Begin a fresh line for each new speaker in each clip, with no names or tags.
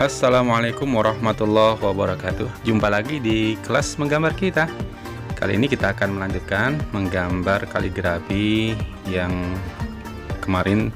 Assalamualaikum warahmatullahi wabarakatuh. Jumpa lagi di kelas menggambar kita. Kali ini kita akan melanjutkan menggambar kaligrafi yang kemarin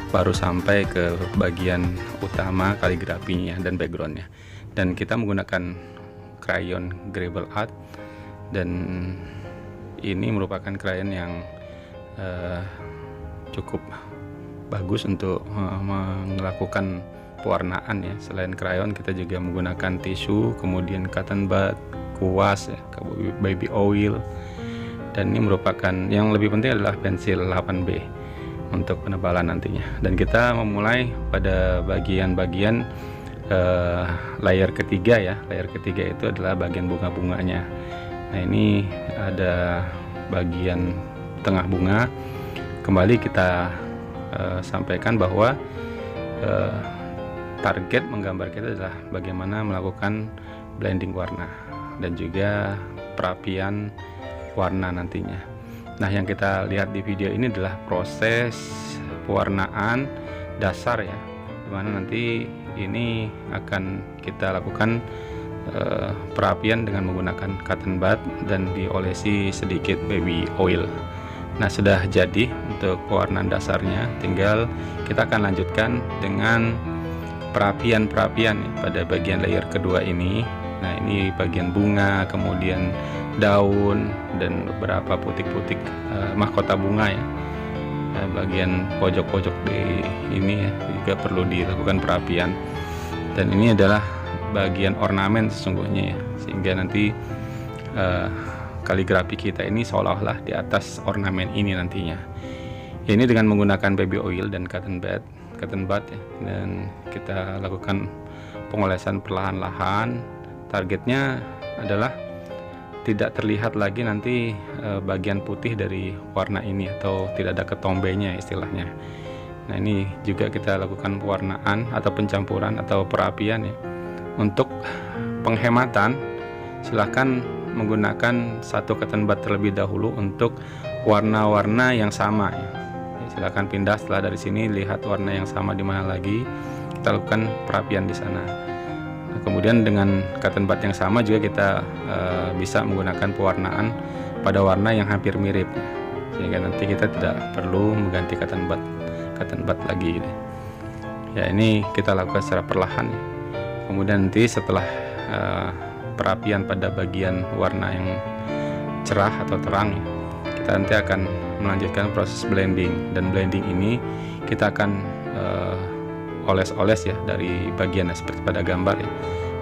baru sampai ke bagian utama kaligrafinya dan backgroundnya. Dan kita menggunakan crayon Greybel Art, dan ini merupakan crayon yang cukup bagus untuk melakukan pewarnaan ya. Selain crayon, kita juga menggunakan tisu, kemudian cotton bud, kuas ya, baby oil, dan ini merupakan yang lebih penting adalah pensil 8B untuk penebalan nantinya. Dan kita memulai pada bagian-bagian layer ketiga ya. Layer ketiga itu adalah bagian bunga-bunganya. Nah, ini ada bagian tengah bunga. Kembali kita sampaikan bahwa target menggambar kita adalah bagaimana melakukan blending warna dan juga perapian warna nantinya. Nah, yang kita lihat di video ini adalah proses pewarnaan dasar ya, dimana nanti ini akan kita lakukan perapian dengan menggunakan cotton bud dan diolesi sedikit baby oil. Nah, sudah jadi untuk pewarnaan dasarnya, tinggal kita akan lanjutkan dengan perapian-perapian pada bagian layer kedua ini. Nah, ini bagian bunga, kemudian daun, dan beberapa putik-putik mahkota bunga ya. Bagian pojok-pojok di ini ya, juga perlu dilakukan perapian. Dan ini adalah bagian ornamen sesungguhnya ya, sehingga nanti kaligrafi kita ini seolah-olah di atas ornamen ini nantinya. Ini dengan menggunakan baby oil dan cotton bud ya, dan kita lakukan pengolesan perlahan-lahan. Targetnya adalah tidak terlihat lagi nanti bagian putih dari warna ini, atau tidak ada ketombenya istilahnya. Nah, ini juga kita lakukan pewarnaan atau pencampuran atau perapian ya. Untuk penghematan, silahkan menggunakan satu cotton bud terlebih dahulu untuk warna-warna yang sama ya. Silakan pindah setelah dari sini, lihat warna yang sama di mana lagi, kita lakukan perapian di sana. Nah, kemudian dengan cotton bud yang sama juga kita bisa menggunakan pewarnaan pada warna yang hampir mirip, sehingga nanti kita tidak perlu mengganti cotton bud lagi gitu. Ya, ini kita lakukan secara perlahan ya. Kemudian nanti setelah perapian pada bagian warna yang cerah atau terang ya, kita nanti akan melanjutkan proses blending. Dan blending ini kita akan oles-oles ya dari bagian seperti pada gambar ya,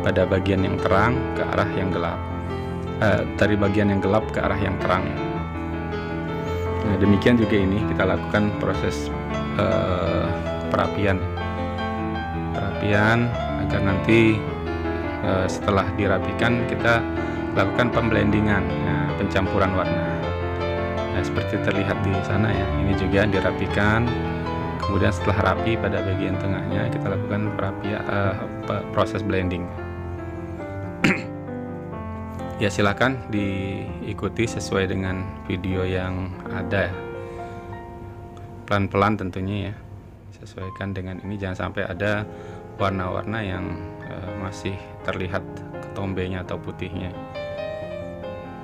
pada bagian yang terang ke arah yang gelap, dari bagian yang gelap ke arah yang terang ya. Nah, demikian juga ini kita lakukan proses perapian agar nanti setelah dirapikan kita lakukan pemblendingan, nah, pencampuran warna. Nah, seperti terlihat di sana ya, ini juga dirapikan. Kemudian setelah rapi pada bagian tengahnya, kita lakukan proses blending. Ya, silakan diikuti sesuai dengan video yang ada. Pelan-pelan tentunya ya, sesuaikan dengan ini, jangan sampai ada warna-warna yang masih terlihat ketombenya atau putihnya.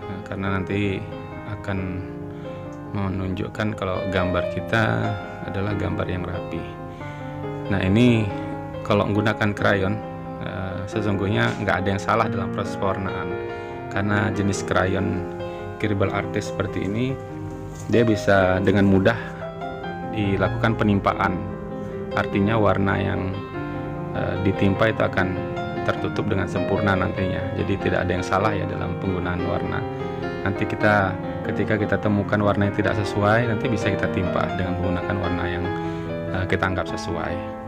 Nah, karena nanti akan menunjukkan kalau gambar kita adalah gambar yang rapi. Nah, ini kalau menggunakan crayon, sesungguhnya nggak ada yang salah dalam proses pewarnaan, karena jenis crayon Greybel Art seperti ini, dia bisa dengan mudah dilakukan penimpaan. Artinya warna yang ditimpa itu akan tertutup dengan sempurna nantinya. Jadi tidak ada yang salah ya dalam penggunaan warna. Nanti ketika kita temukan warna yang tidak sesuai, nanti bisa kita timpa dengan menggunakan warna yang kita anggap sesuai.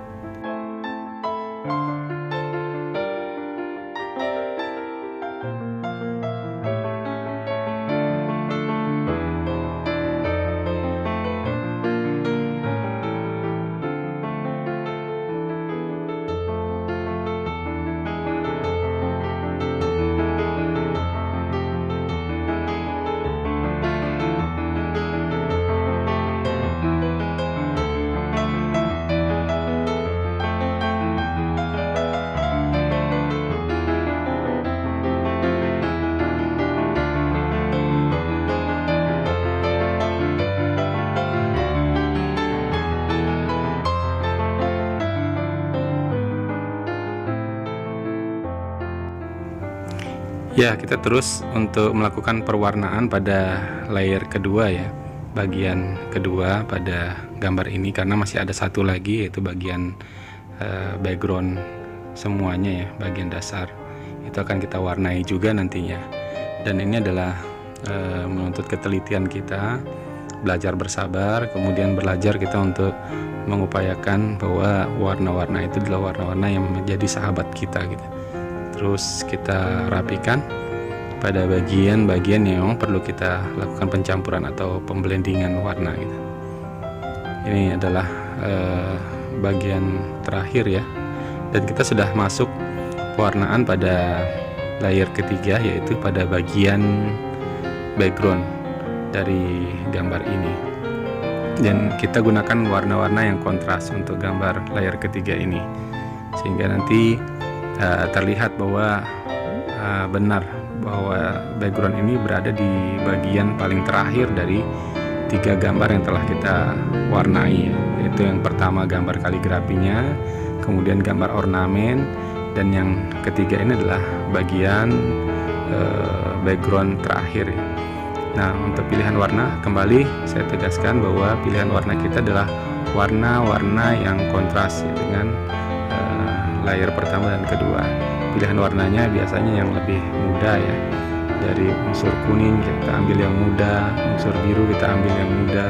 Ya, kita terus untuk melakukan perwarnaan pada layer kedua ya, bagian kedua pada gambar ini, karena masih ada satu lagi yaitu bagian background semuanya ya, bagian dasar itu akan kita warnai juga nantinya. Dan ini adalah menuntut ketelitian kita, belajar bersabar, kemudian belajar kita untuk mengupayakan bahwa warna-warna itu adalah warna-warna yang menjadi sahabat kita gitu. Terus kita rapikan pada bagian-bagian yang memang perlu kita lakukan pencampuran atau pemblendingan warna gitu. Ini adalah bagian terakhir ya, dan kita sudah masuk pewarnaan pada layer ketiga, yaitu pada bagian background dari gambar ini. Dan kita gunakan warna-warna yang kontras untuk gambar layer ketiga ini, sehingga nanti terlihat bahwa benar bahwa background ini berada di bagian paling terakhir dari 3 gambar yang telah kita warnai, yaitu yang pertama gambar kaligrafinya, kemudian gambar ornamen, dan yang ketiga ini adalah bagian background terakhir ya. Nah, untuk pilihan warna, kembali saya tegaskan bahwa pilihan warna kita adalah warna-warna yang kontras ya, dengan layer pertama dan kedua. Pilihan warnanya biasanya yang lebih muda ya, dari unsur kuning kita ambil yang muda, unsur biru kita ambil yang muda,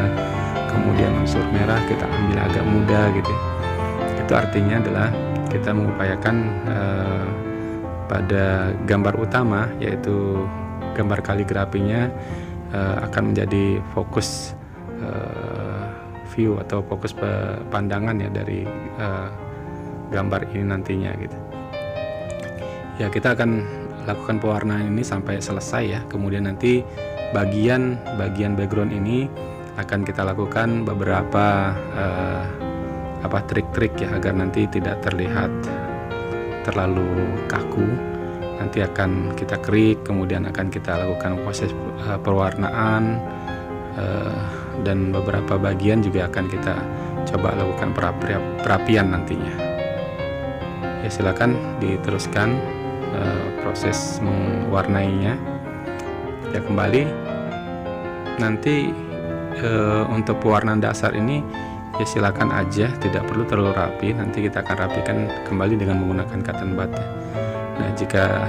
kemudian unsur merah kita ambil agak muda gitu. Itu artinya adalah kita mengupayakan pada gambar utama, yaitu gambar kaligrafinya, akan menjadi fokus view atau fokus pandangan ya dari gambar ini nantinya gitu. Ya, kita akan lakukan pewarnaan ini sampai selesai ya. Kemudian nanti bagian background ini akan kita lakukan beberapa trik-trik ya, agar nanti tidak terlihat terlalu kaku. Nanti akan kita kerik, kemudian akan kita lakukan proses perwarnaan, dan beberapa bagian juga akan kita coba lakukan perapian nantinya. Ya, silakan diteruskan proses mewarnainya. Ya, kembali nanti untuk pewarnaan dasar ini ya silakan aja, tidak perlu terlalu rapi. Nanti kita akan rapikan kembali dengan menggunakan cotton bud ya. Nah, jika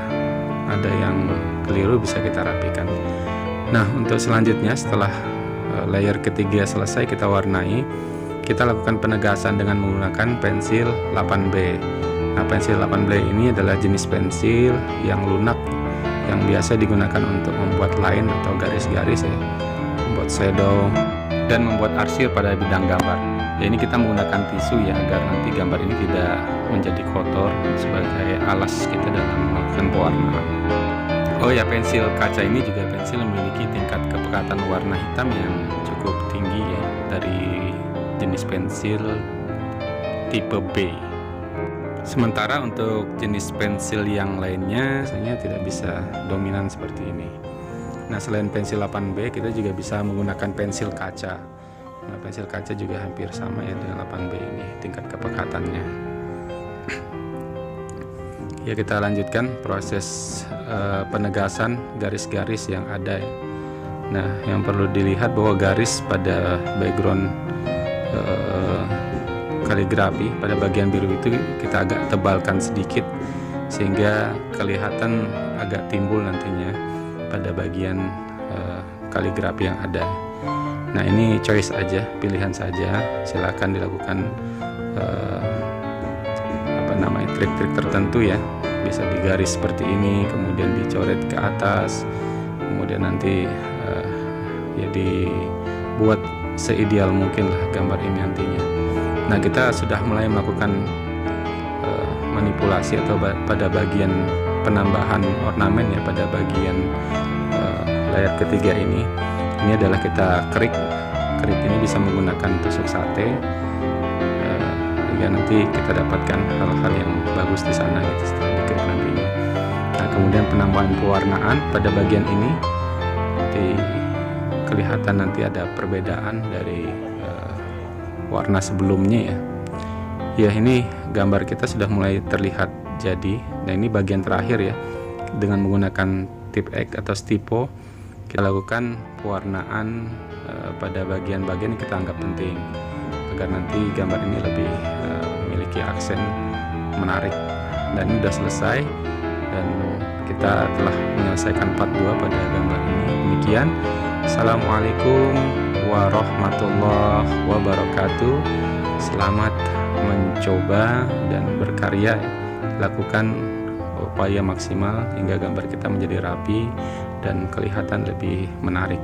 ada yang keliru bisa kita rapikan. Nah, untuk selanjutnya setelah layer ketiga selesai kita warnai, kita lakukan penegasan dengan menggunakan pensil 8B. Nah, pensil 8B ini adalah jenis pensil yang lunak yang biasa digunakan untuk membuat line atau garis-garis ya, membuat shadow dan membuat arsir pada bidang gambar. Ya, ini kita menggunakan tisu ya, agar nanti gambar ini tidak menjadi kotor sebagai alas kita dalam melakukan pewarnaan. Oh ya, pensil kaca ini juga pensil yang memiliki tingkat kepekatan warna hitam yang cukup tinggi ya, dari jenis pensil tipe B. Sementara untuk jenis pensil yang lainnya biasanya tidak bisa dominan seperti ini. Nah, selain pensil 8B, kita juga bisa menggunakan pensil kaca. Nah, pensil kaca juga hampir sama ya dengan 8B ini tingkat kepekatannya. Ya, kita lanjutkan proses penegasan garis-garis yang ada ya. Nah, yang perlu dilihat bahwa garis pada background kaligrafi pada bagian biru itu kita agak tebalkan sedikit, sehingga kelihatan agak timbul nantinya pada bagian kaligrafi yang ada. Nah, ini choice aja, pilihan saja, silakan dilakukan trik-trik tertentu ya. Bisa digaris seperti ini, kemudian dicoret ke atas, kemudian nanti ya dibuat seideal mungkin lah gambar ini nantinya. Nah, kita sudah mulai melakukan manipulasi atau pada bagian penambahan ornamen ya, pada bagian layer ketiga ini. Ini adalah kita kerik ini bisa menggunakan tusuk sate, hingga nanti kita dapatkan hal-hal yang bagus di sana gitu setelah dikerik nantinya. Nah, kemudian penambahan pewarnaan pada bagian ini, nanti kelihatan nanti ada perbedaan dari warna sebelumnya ya. Ya, ini gambar kita sudah mulai terlihat jadi. Nah, ini bagian terakhir ya. dengan menggunakan tip X atau stipo, kita lakukan pewarnaan pada bagian-bagian yang kita anggap penting agar nanti gambar ini lebih memiliki aksen menarik. Dan ini sudah selesai, dan kita telah menyelesaikan part 2 pada gambar ini. Demikian, assalamualaikum warahmatullahi wabarakatuh. Selamat mencoba dan berkarya, lakukan upaya maksimal hingga gambar kita menjadi rapi dan kelihatan lebih menarik.